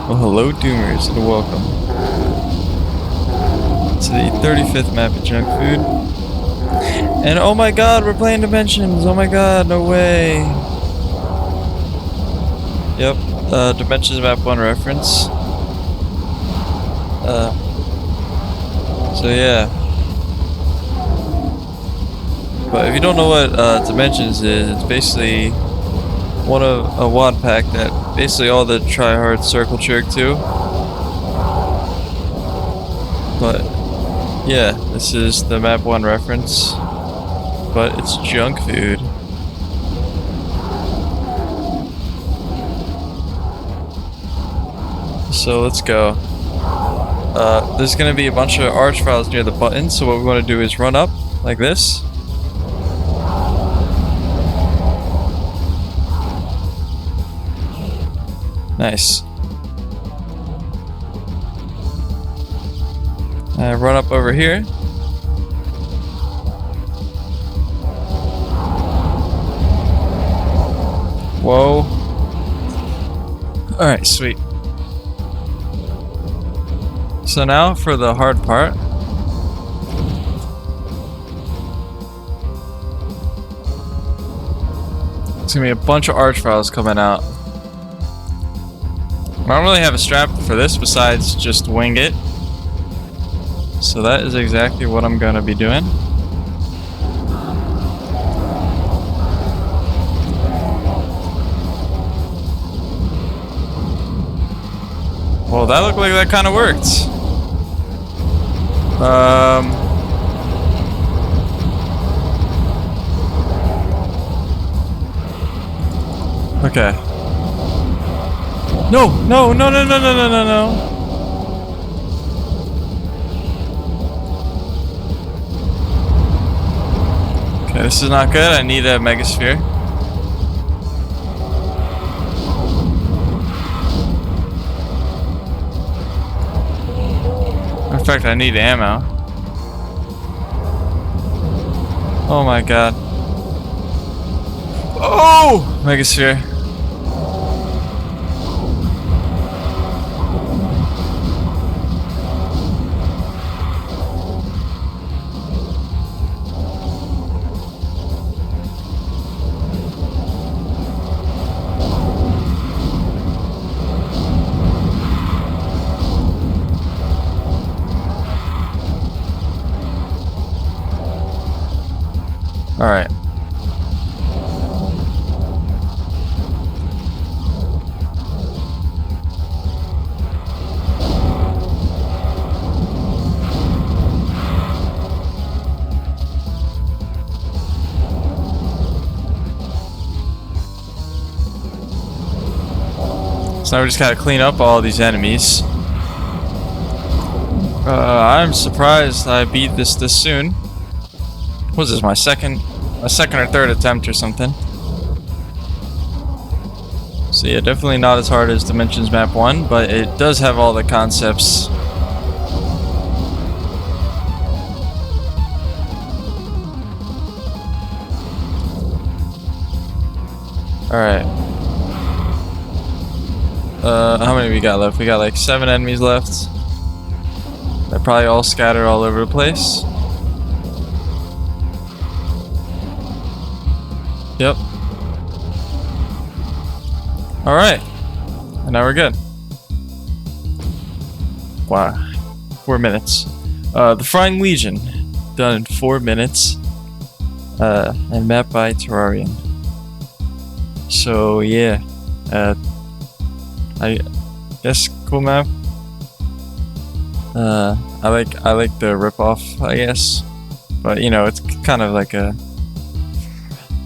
Well, hello Doomers and welcome to the 35th map of Junk Food. And oh my god, we're playing Dimensions! Oh my god, no way! Yep, Dimensions Map 1 reference. So yeah. But if you don't know what Dimensions is, it's basically one of a WOD pack that basically all the tryhard circle jerk to. But yeah, this is the map 1 reference, but it's junk food. So let's go. There's gonna be a bunch of arch files near the button, so what we want to do is run up like this. Nice. Run up over here. Whoa. Alright, sweet. So now for the hard part. It's gonna be a bunch of arch files coming out. I don't really have a strap for this besides just wing it. So that is exactly what I'm gonna be doing. Well, that looked like that kind of worked. Okay. No, no, no, no, no, no, no, no, no. Okay, this is not good. I need a megasphere. In fact, I need ammo. Oh my god. Oh! Megasphere. Alright. So now we just gotta clean up all these enemies. I'm surprised I beat this soon. What was this, my second or third attempt or something? So yeah, definitely not as hard as Dimensions Map 1, but it does have all the concepts. Alright. How many we got left? We got like 7 enemies left. They're probably all scattered all over the place. Yep. Alright. And now we're good. Wow. 4 minutes. The Frying Legion. Done in 4 minutes. And mapped by Terrarian. So, yeah. I guess cool map. I like the ripoff, I guess. But, you know, it's kind of like a...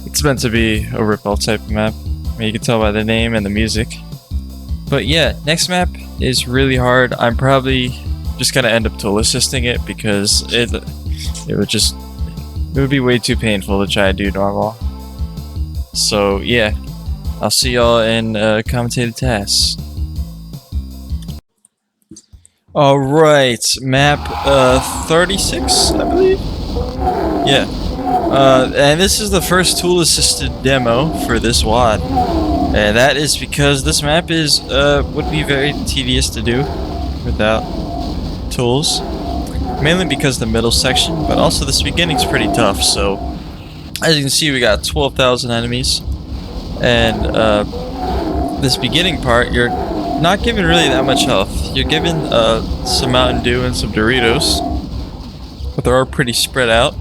It's meant to be a rip-off type of map. I mean, you can tell by the name and the music. But yeah, next map is really hard. I'm probably just gonna end up tool assisting it because it would be way too painful to try to do normal. So yeah, I'll see y'all in commentated tasks. All right, map 36, I believe. Yeah. And this is the first tool-assisted demo for this WOD. And that is because this map is would be very tedious to do without tools. Mainly because the middle section, but also this beginning's pretty tough. So as you can see, we got 12,000 enemies, and this beginning part, you're not given really that much health. You're given some Mountain Dew and some Doritos, but they're all pretty spread out,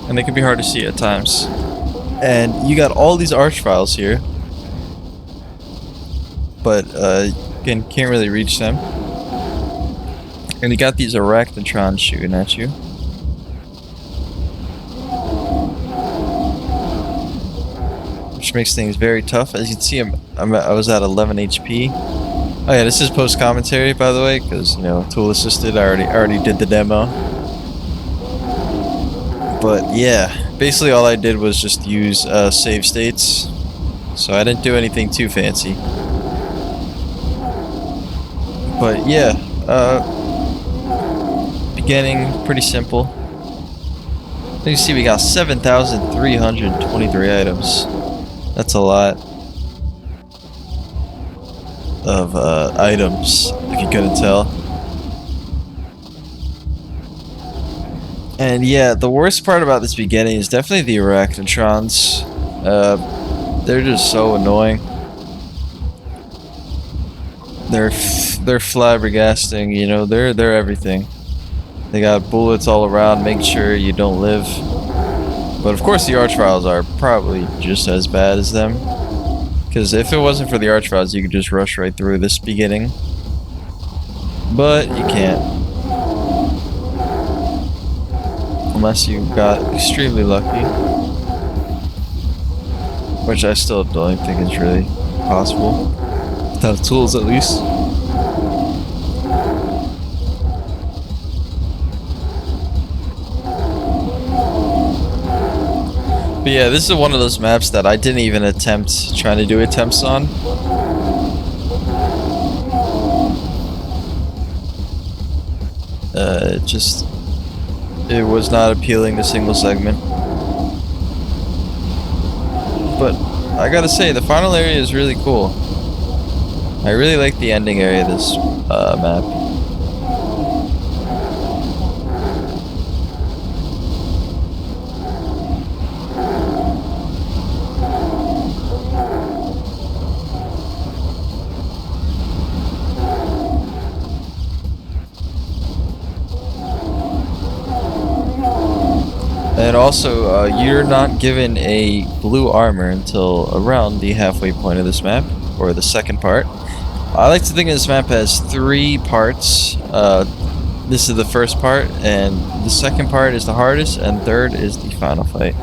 and they can be hard to see at times. And you got all these archviles here, but again, can't really reach them. And you got these arachnotrons shooting at you. Which makes things very tough. As you can see, I was at 11 HP. Oh yeah, this is post-commentary, by the way, because, you know, tool assisted. I already did the demo. But yeah, basically all I did was just use save states. So I didn't do anything too fancy. But yeah, beginning, pretty simple. You can see we got 7,323 items. That's a lot of items, if you couldn't tell. And yeah, the worst part about this beginning is definitely the arachnotrons. They're just so annoying. They're flabbergasting, you know, they're everything. They got bullets all around, make sure you don't live. But of course the archviles are probably just as bad as them. Because if it wasn't for the archviles, you could just rush right through this beginning. But you can't. Unless you got extremely lucky. Which I still don't think is really possible. Without tools, at least. But yeah, this is one of those maps that I didn't even attempt trying to do attempts on. It was not appealing to single segment. But I gotta say, the final area is really cool. I really like the ending area of this map. And also, you're not given a blue armor until around the halfway point of this map, or the second part. I like to think this map has 3 parts. This is the first part, and the second part is the hardest, and third is the final fight.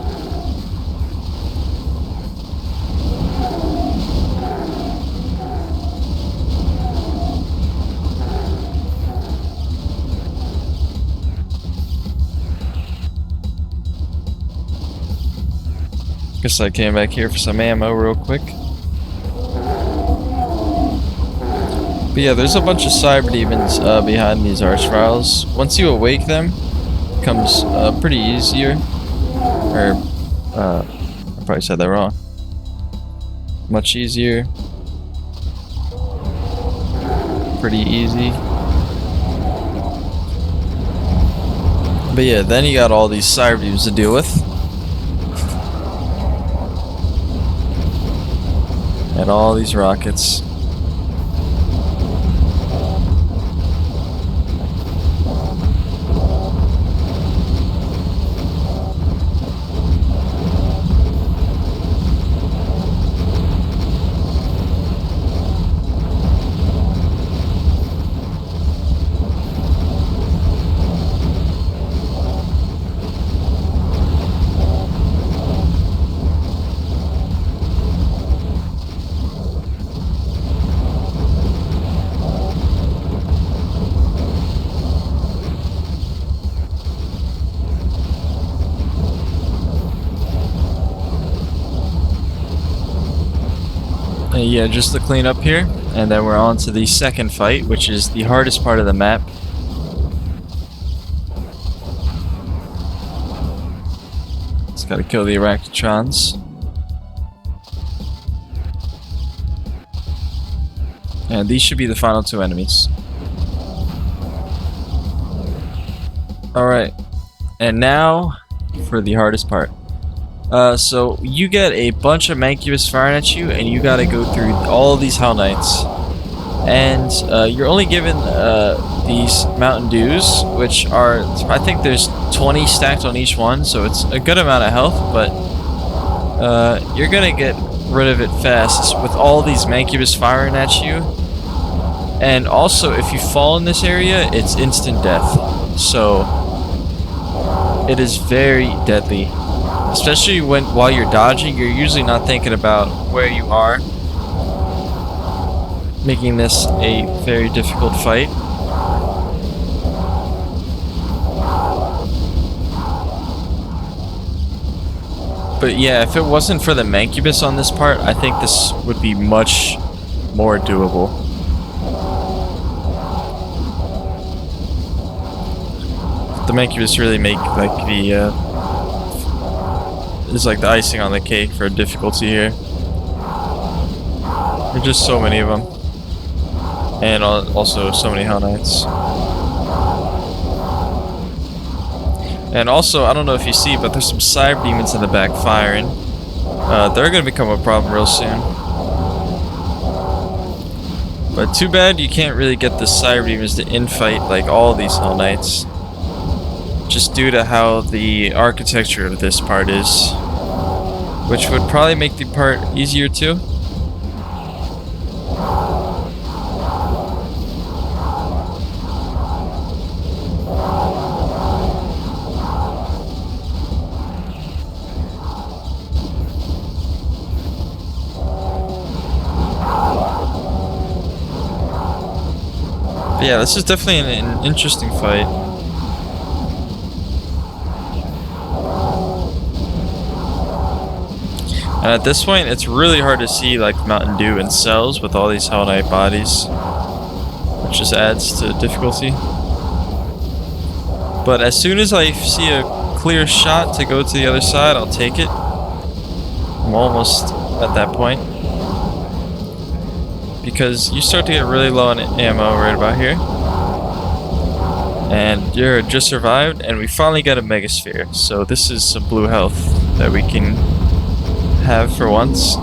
Guess I came back here for some ammo real quick. But yeah, there's a bunch of cyber demons behind these archviles. Once you awake them, it becomes pretty easier. Or, I probably said that wrong. Much easier. Pretty easy. But yeah, then you got all these cyber demons to deal with. And all these rockets. Yeah, just to clean up here, and then we're on to the second fight, which is the hardest part of the map. Just gotta kill the arachnotrons. And these should be the final two enemies. Alright, and now for the hardest part. So you get a bunch of Mancubus firing at you, and you gotta go through all these Hell Knights. And you're only given these Mountain Dews, which are, I think there's 20 stacked on each one, so it's a good amount of health, but you're gonna get rid of it fast with all these Mancubus firing at you. And also, if you fall in this area, it's instant death. So it is very deadly. Especially while you're dodging, you're usually not thinking about where you are, making this a very difficult fight. But yeah, if it wasn't for the Mancubus on this part, I think this would be much more doable. The Mancubus really make like the is like the icing on the cake for difficulty here. There's just so many of them, and also so many Hell Knights. And also, I don't know if you see, but there's some Cyber Demons in the back firing. They're gonna become a problem real soon. But too bad you can't really get the Cyber Demons to infight like all these Hell Knights, just due to how the architecture of this part is, which would probably make the part easier too. But yeah, this is definitely an interesting fight. And at this point, it's really hard to see like Mountain Dew in cells with all these Hell Knight bodies, which just adds to difficulty. But as soon as I see a clear shot to go to the other side, I'll take it. I'm almost at that point, because you start to get really low on ammo right about here. And you're just survived, and we finally got a Megasphere. So this is some blue health that we can have for once.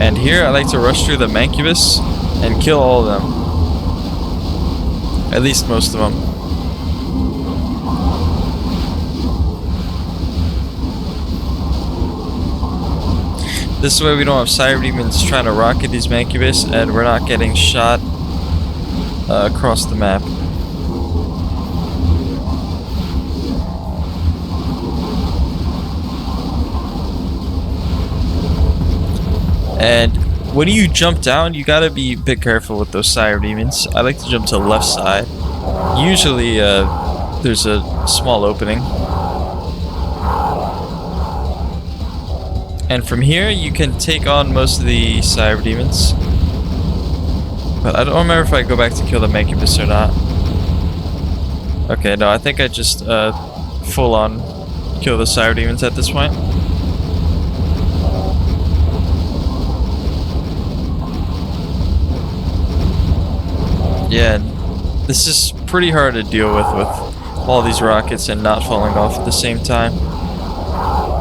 And here I like to rush through the Mancubus and kill all of them. At least most of them. This way we don't have Cyber Demons trying to rocket these Mancubus, and we're not getting shot across the map. And when you jump down, you gotta be a bit careful with those Cyber Demons. I like to jump to the left side. Usually there's a small opening. And from here, you can take on most of the Cyber Demons. But I don't remember if I go back to kill the Mancubus or not. Okay, no, I think I just full on kill the Cyber Demons at this point. Yeah, this is pretty hard to deal with all these rockets and not falling off at the same time.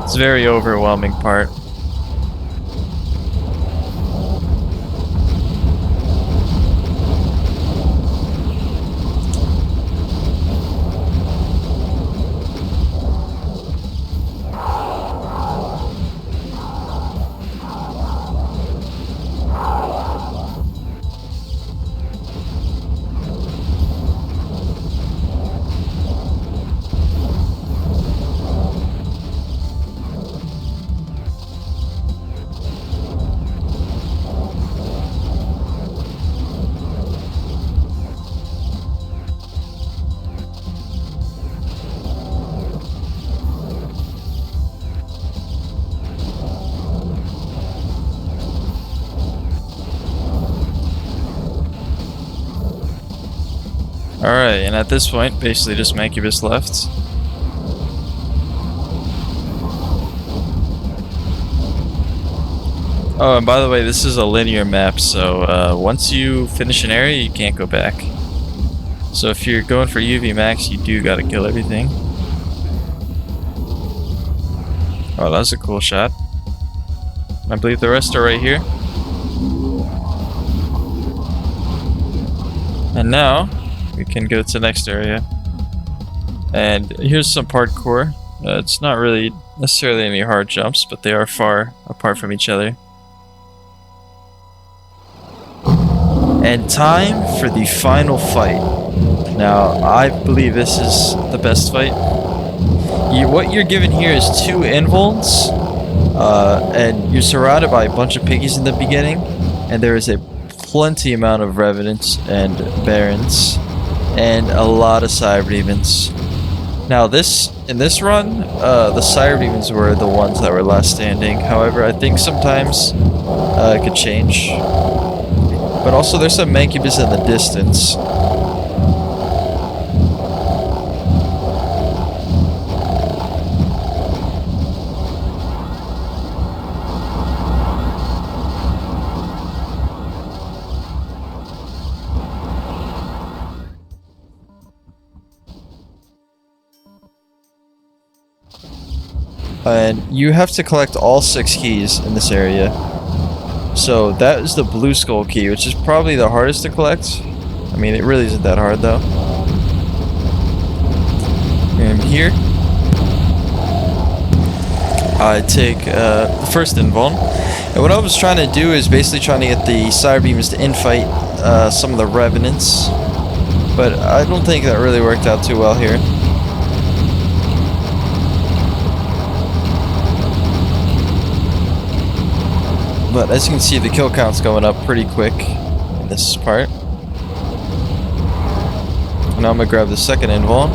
It's a very overwhelming part. Alright, and at this point, basically just Mancubus left. Oh, and by the way, this is a linear map, so once you finish an area, you can't go back. So if you're going for UV max, you do gotta kill everything. Oh, that was a cool shot. I believe the rest are right here. And now, we can go to the next area. And here's some parkour. It's not really necessarily any hard jumps, but they are far apart from each other. And time for the final fight. Now, I believe this is the best fight. What you're given here is 2 invulns, and you're surrounded by a bunch of piggies in the beginning, and there is a plenty amount of revenants and barons, and a lot of cyber demons. Now, in this run, the cyber demons were the ones that were last standing. However, I think sometimes it could change. But also, there's some mancubus in the distance. And you have to collect all 6 keys in this area. So that is the blue skull key, which is probably the hardest to collect. I mean, it really isn't that hard though. And here, I take the first invuln. And what I was trying to do is basically trying to get the cyber demons to infight some of the revenants. But I don't think that really worked out too well here. But as you can see, the kill count's going up pretty quick in this part. Now I'm gonna grab the second invuln.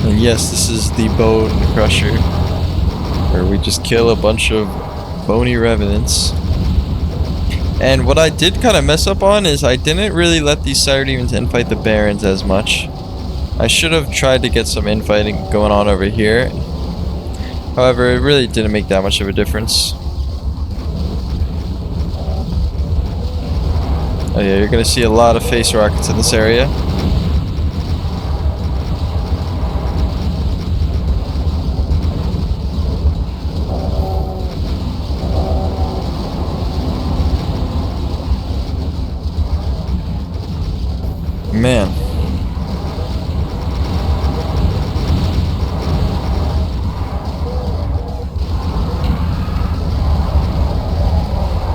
And yes, this is the Bone Crusher, where we just kill a bunch of bony revenants. And what I did kind of mess up on is I didn't really let these cyber demons infight the barons as much. I should have tried to get some infighting going on over here. However, it really didn't make that much of a difference. Oh yeah, you're gonna see a lot of face rockets in this area. Man.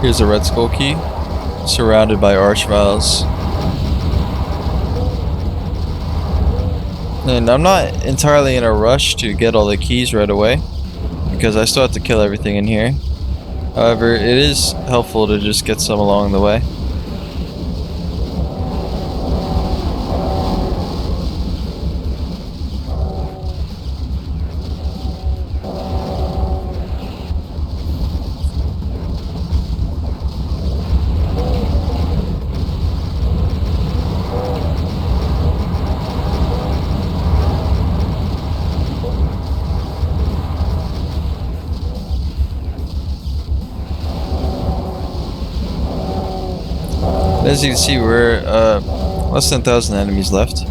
Here's a red skull key, surrounded by archviles. And I'm not entirely in a rush to get all the keys right away, because I still have to kill everything in here. However, it is helpful to just get some along the way. As you can see, we're less than 1,000 enemies left.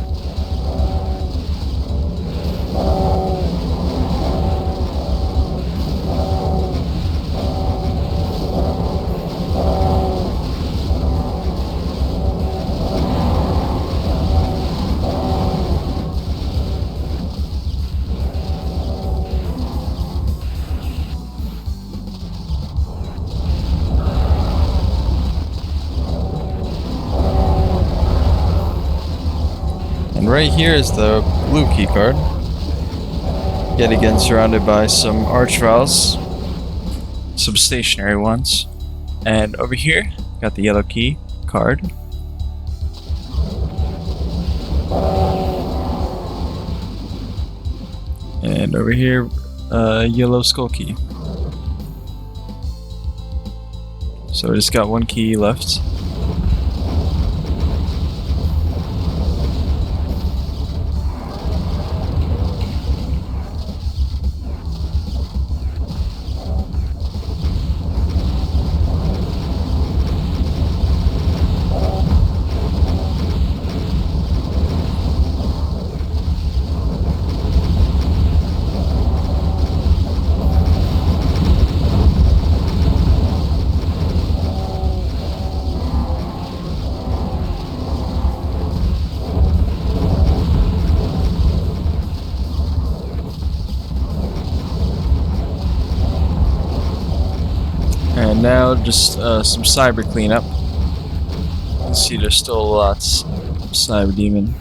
And right here is the blue key card. Yet again surrounded by some archviles, some stationary ones. And over here, got the yellow key card. And over here, yellow skull key. So I just got one key left. And now just some cyber cleanup. You can see there's still lots of cyber demon.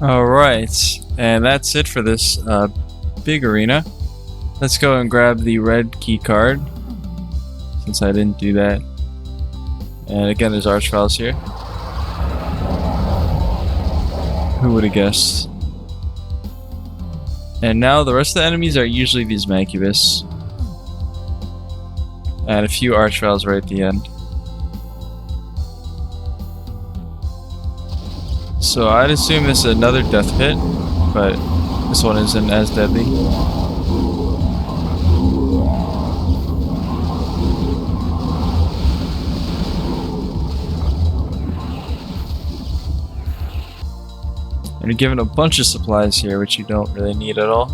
Alright, and that's it for this big arena. Let's go and grab the red key card, since I didn't do that. And again, there's Archfiles here. Who would have guessed? And now the rest of the enemies are usually these Mancubus. And a few Archfiles right at the end. So I'd assume this is another death pit, but this one isn't as deadly. And you're given a bunch of supplies here, which you don't really need at all.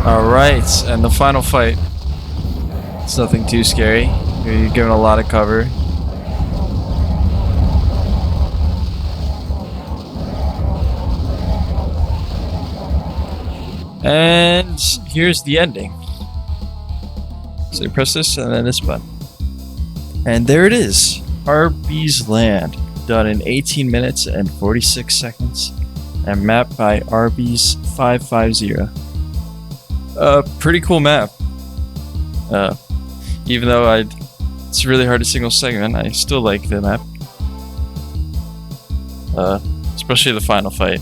Alright, and the final fight. It's nothing too scary. You're given a lot of cover. And here's the ending. So you press this and then this button. And there it is. Arbys Land. Done in 18 minutes and 46 seconds. And mapped by Arbys 550. Pretty cool map. Even though it's really hard to single segment, I still like the map. Especially the final fight.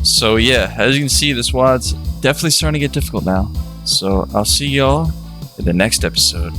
So yeah, as you can see, this WOD's definitely starting to get difficult now. So I'll see y'all in the next episode.